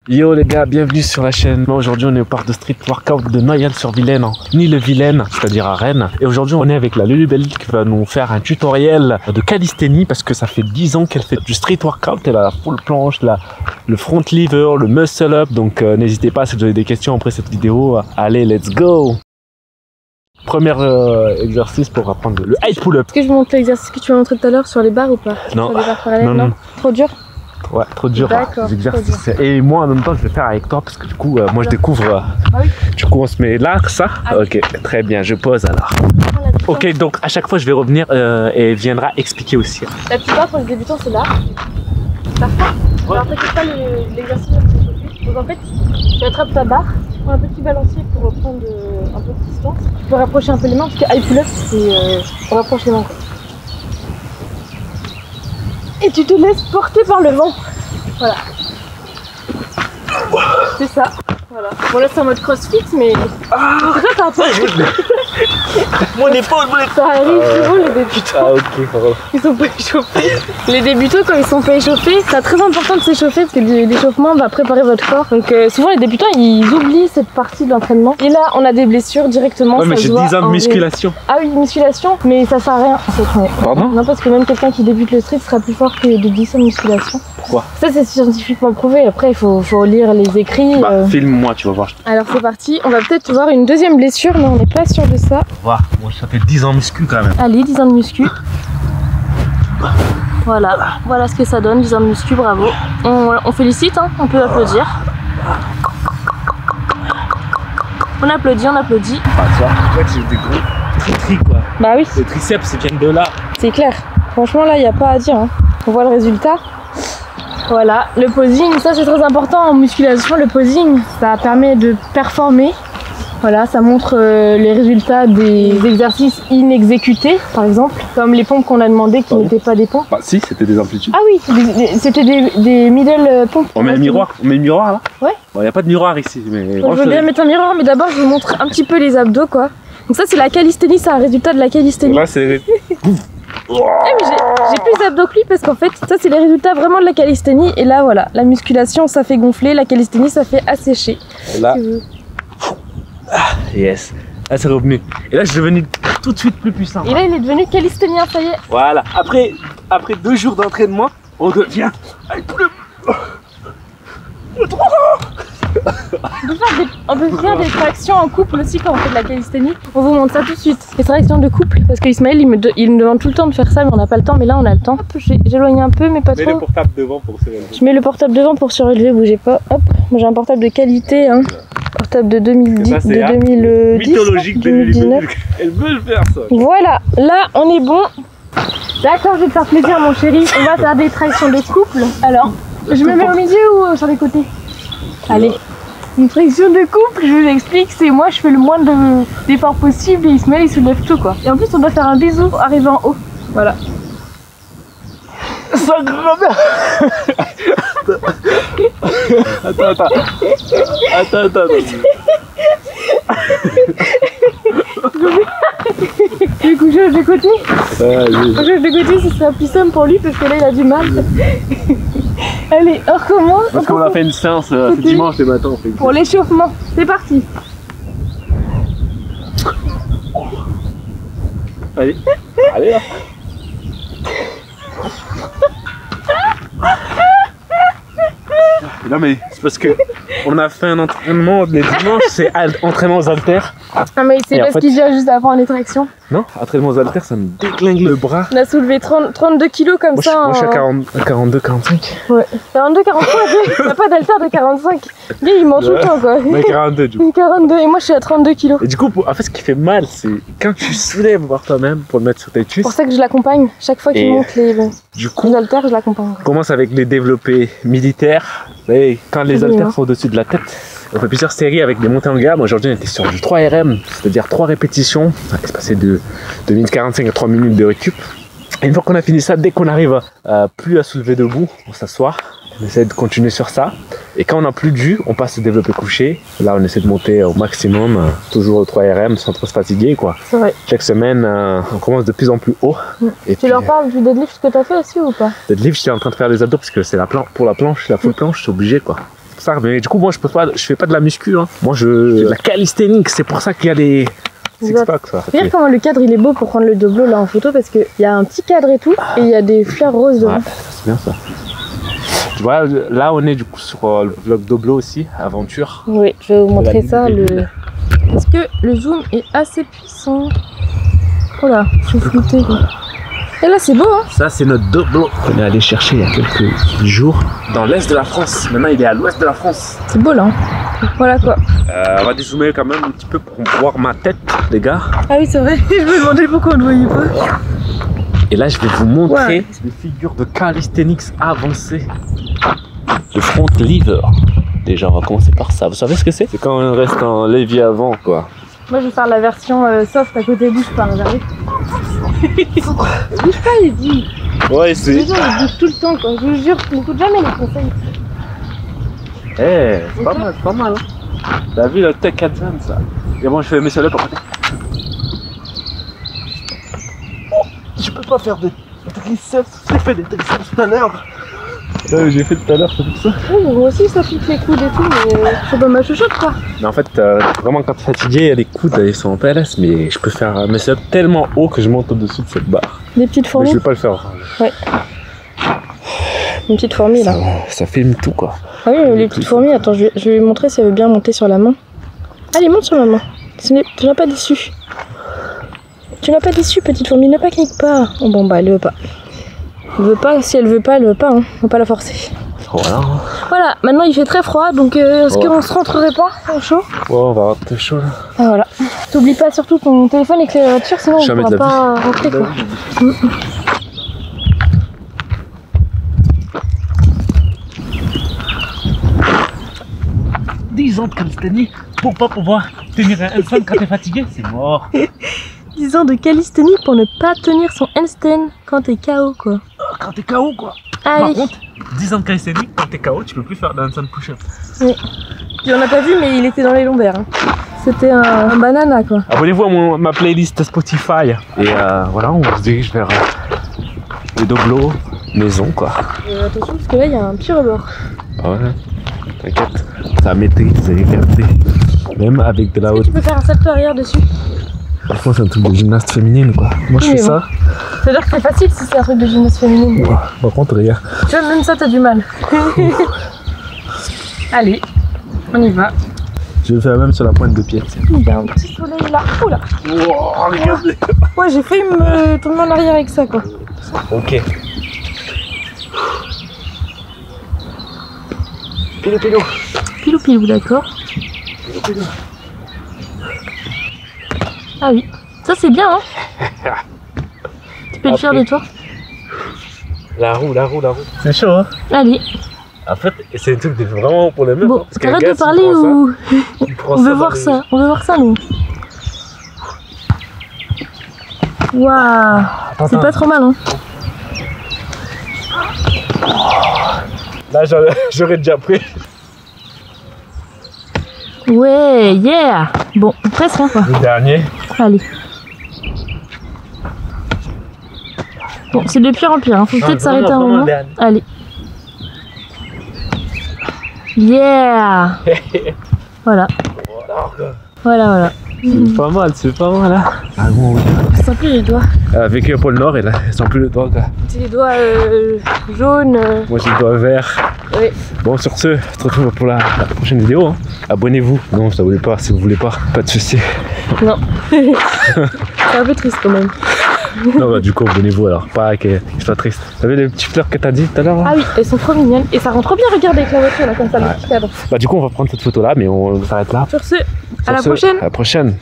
Yo les gars, bienvenue sur la chaîne. Aujourd'hui on est au parc de street workout de Noyal-sur-Vilaine, en Ille-et-Vilaine, c'est-à-dire à Rennes. Et aujourd'hui on est avec la Lulubelle qui va nous faire un tutoriel de calisthénie parce que ça fait 10 ans qu'elle fait du street workout. Elle a la full planche, le front lever, le muscle up. Donc n'hésitez pas si vous avez des questions après cette vidéo. Allez, let's go! Premier exercice pour apprendre le high pull-up. Est-ce que je montre l'exercice que tu m'as montré tout à l'heure sur les barres ou pas? Non. Sur les barres parallèles, Non. Trop dur? Ouais, trop dur les exercices. Et moi en même temps je vais faire avec toi parce que du coup moi je découvre. Ah oui. Du coup on se met là, ça? Ah oui. Ok, très bien, je pose alors. Ok, donc à chaque fois je vais revenir et viendra expliquer aussi. La plupart pour les débutants c'est là. Parfois. Alors t'inquiète pas, l'exercice va se chauffer. Donc en fait, tu attrapes ta barre, tu prends un petit balancier pour prendre un peu de distance. Tu peux rapprocher un peu les mains parce que high pull-up c'est on rapproche les mains quoi. Et tu te laisses porter par le vent. Voilà. C'est ça. Voilà. Bon là c'est en mode crossfit mais... Ah, t'as un peu... Mon épaule, Ça arrive souvent les débutants. Ah ok, pardon. Ils sont pas échauffés. Les débutants quand ils sont pas échauffés, c'est très important de s'échauffer parce que l'échauffement va préparer votre corps. Donc souvent les débutants ils oublient cette partie de l'entraînement. Et là on a des blessures directement. Ouais mais j'ai 10 ans de musculation. Ah oui, musculation, mais ça sert à rien. Pardon? Non parce que même quelqu'un qui débute le street sera plus fort que de 10 ans de musculation. Pourquoi? Ça c'est scientifiquement prouvé. Après il faut lire les écrits. Bah filme-moi, tu vas voir. Alors c'est parti, on va peut-être voir une deuxième blessure mais on n'est pas sûr de ça. Voilà, moi ça fait 10 ans de muscu quand même. Allez, 10 ans de muscu. Voilà ce que ça donne, 10 ans de muscu, bravo. On félicite, hein, on peut applaudir. On applaudit. Ah tu vois, j'ai des gros tri quoi. Bah oui. Les triceps ils viennent de là. C'est clair. Franchement là, il n'y a pas à dire. Hein. On voit le résultat. Voilà, le posing, ça c'est très important en musculation. Le posing, ça permet de performer. Voilà, ça montre les résultats des exercices inexécutés, par exemple, comme les pompes qu'on a demandé qui n'étaient pas des pompes. Bah si, c'était des amplitudes. Ah oui, c'était des middle pompes. On met le miroir, là? Ouais. Bon, y a pas de miroir ici, mais... Je veux bien mettre un miroir, mais d'abord je vous montre un petit peu les abdos, quoi. Donc ça c'est la calisthénie, c'est un résultat de la calisthénie. Là c'est... mais j'ai plus d'abdos que lui parce qu'en fait ça c'est les résultats vraiment de la calisthénie. Et là voilà, la musculation ça fait gonfler, la calisthénie ça fait assécher. Là... Yes, là c'est revenu. Et là je suis devenu tout de suite plus puissant. Et là il est devenu calisthénien, ça y est. Voilà, après 2 jours d'entraînement, on devient... On peut faire des tractions en couple aussi quand on fait de la calisthénie. On vous montre ça tout de suite. Les tractions de couple. Parce qu'Ismaël il me demande tout le temps de faire ça mais on n'a pas le temps. Mais là on a le temps. J'éloigne un peu mais pas trop. Mets le portable devant pour se relever. Je mets le portable devant pour se relever, bougez pas. Hop, moi j'ai un portable de qualité hein. Portable de 2010, ça, de 2010, mythologique 2019. Elle veut le faire ça. Voilà, là on est bon. D'accord, je vais te faire plaisir mon chéri. On va faire des tractions de couple. Alors, je me mets au milieu ou sur les côtés? Allez. Une traction de couple, je vous explique, c'est moi je fais le moins d'efforts possible et Ismaël il soulève tout quoi. Et en plus on doit faire un bisou arrivé en haut. Voilà. Ça grimpe. Attends. Je vais coucher de côté. Vas-y. Coucher de côté, ce sera plus simple pour lui parce que là il a du mal. Allez, on recommence. Parce qu'on a fait une séance dimanche et matin. Pour l'échauffement, c'est parti. Allez là. Non mais c'est parce que on a fait un entraînement les dimanches, c'est entraînement aux haltères. Ah mais c'est parce qu'il vient juste avant les tractions. Non, entraînement aux haltères ça me déglingue le bras. On a soulevé 32 kilos comme moi, ça. Moi je suis à 42, 45. Ouais. 42, 45, t'as pas d'haltère de 45. Lui il ment tout le temps quoi. Mais 42 du coup. 42 et moi je suis à 32 kilos. Et du coup en fait ce qui fait mal c'est quand tu soulèves par toi-même pour le mettre sur tes cuisses. C'est pour ça que je l'accompagne. Chaque fois qu'il monte les haltères je l'accompagne. On commence avec les développés militaires. Vous savez, quand les haltères sont au-dessus de la tête, on fait plusieurs séries avec des montées en gamme. Aujourd'hui on était sur du 3RM, c'est-à-dire 3 répétitions, espacées de 2 minutes 45 à 3 minutes de récup. Et une fois qu'on a fini ça, dès qu'on arrive plus à soulever debout, on s'assoit, on essaie de continuer sur ça. Et quand on n'a plus de jus, on passe au développé couché. Là on essaie de monter au maximum, toujours au 3RM sans trop se fatiguer quoi. C'est vrai. Chaque semaine on commence de plus en plus haut. Et tu leur parles du deadlift que tu as fait aussi ou pas? Deadlift, je suis en train de faire les abdos parce que c'est pour la planche, la full planche, c'est obligé quoi. pour ça. Mais du coup, moi, je fais pas de la muscu. Hein. Moi, je fais de la calisthénique. C'est pour ça qu'il y a des six-packs. Regarde comment le cadre il est beau pour prendre le Doblo là en photo parce qu'il y a un petit cadre et tout et il y a des fleurs roses devant. Ouais, c'est bien ça. Tu vois, là, on est du coup sur le vlog Doblo aussi, aventure. Oui, je vais vous montrer ça. Parce que le zoom est assez puissant. Oh là, je suis floutée. Et là, c'est beau, hein. Ça, c'est notre Doblo qu'on est allé chercher il y a quelques jours dans l'est de la France. Maintenant, il est à l'ouest de la France. C'est beau, là. Hein. Voilà quoi. On va dézoomer quand même un petit peu pour voir ma tête, les gars. Ah oui, c'est vrai. Je me demandais pourquoi on ne voyait pas. Et là, je vais vous montrer des figures de calisthenics avancées. Le front lever. Déjà, on va commencer par ça. Vous savez ce que c'est? C'est quand on reste en levier avant, quoi. Moi, je vais faire la version soft à côté bouge pas, regardez. Bouge pas, il dit. Ouais, c'est. Les gens, ils bougent tout le temps, quoi. Je vous jure, je n'écoute jamais les conseils. Eh, c'est pas mal, c'est pas mal. Hein. T'as vu le tech advance, ça? Et moi, je fais mes up à côté. Je peux pas faire de triceps. J'ai fait des triceps tout à l'heure. Ouais, j'ai fait tout à l'heure, c'est pour ça. Oui, moi aussi, ça pique les coudes et tout, mais c'est pas ma chouchoute, quoi. Mais en fait, vraiment, quand t'es fatigué, les coudes, ils sont en PLS, mais je peux faire mes up tellement haut que je monte au-dessus de cette barre. Des petites fourmis. Mais je vais pas le faire. Ouais. Une petite fourmi, là. Ça filme tout, quoi. Ah oui, les petites fourmis, attends, je vais lui montrer si elle veut bien monter sur la main. Allez, monte sur la main. Tu n'as pas déçu. Tu n'as pas déçu, petite fourmi, ne panique pas. Oh, bon, bah, elle veut pas. Elle veut pas, si elle veut pas, hein. On va pas la forcer. Voilà. Voilà, maintenant il fait très froid, donc est-ce qu'on se rentrerait pas au chaud? Ouais, on va avoir très chaud, là. Ah, voilà. T'oublies pas surtout ton téléphone et que la voiture, sinon on pourra pas rentrer, quoi. 10 ans de calisthénie pour pas pouvoir tenir un handstand quand t'es fatigué, c'est mort. 10 ans de calisthénie pour ne pas tenir son handstand quand t'es KO, quoi. Quand t'es KO, quoi. Allez. Par contre, 10 ans de calisthénie, quand t'es KO, tu peux plus faire de handstand push-up. Oui. Puis on l'a pas vu, mais il était dans les lombaires. Hein. C'était un banana, quoi. Abonnez-vous à ma playlist Spotify. Et voilà, on se dirige vers les Doblo maison, quoi. Attention, parce que là, il y a un petit rebord. Ah ouais, t'inquiète, ça maîtrise, c'est liberté. Même avec de la haute. Tu peux faire un salto arrière dessus. Franchement, c'est un truc de gymnaste féminine, quoi. Moi, je fais ça. C'est-à-dire que c'est facile si c'est un truc de gymnaste féminine. Ouais, par contre, regarde. Tu vois, même ça, t'as du mal. Allez, on y va. Je vais le faire même sur la pointe de pied. Il y a un petit soleil là. Oula. Wow, regardez. Ouais, j'ai failli me tourner en arrière avec ça, quoi. Ok. Pilou, pilou. Pilou, pilou, d'accord. Pilou, pilou. Ah oui, ça c'est bien, hein. Tu peux le faire de toi. La roue, la roue, la roue. C'est chaud, hein. Allez. En fait, c'est un truc vraiment pour les meufs. Bon, t'arrêtes de parler ou... On veut voir ça, on veut voir ça, nous. Waouh. C'est pas trop mal, hein. Là, j'aurais déjà pris. Ouais, yeah. Bon, presque, hein, quoi. Le dernier. Allez. Bon, c'est de pire en pire, hein. Faut peut-être s'arrêter un moment. Allez. Yeah. Voilà. Voilà. C'est pas mal, c'est pas mal, là. Ah bon, oui. Je sens plus les doigts. Avec le pôle Nord, et là, je sens plus les doigts, quoi. C'est les doigts jaunes. Moi, j'ai les doigts verts. Oui. Bon, sur ce, on se retrouve pour la prochaine vidéo. Hein. Abonnez-vous. Non, vous abonnez pas si vous voulez pas. Pas de soucis. Non. C'est un peu triste quand même. Non, bah, du coup, abonnez-vous alors. Pas que je sois triste. T'as vu les petits fleurs que t'as dit tout à l'heure? Ah oui, elles sont trop mignonnes. Et ça rend trop bien, regarde avec la voiture là, comme ça, le petit cadre. Bah, du coup, on va prendre cette photo là, mais on s'arrête là. Sur ce, à la prochaine. À la prochaine.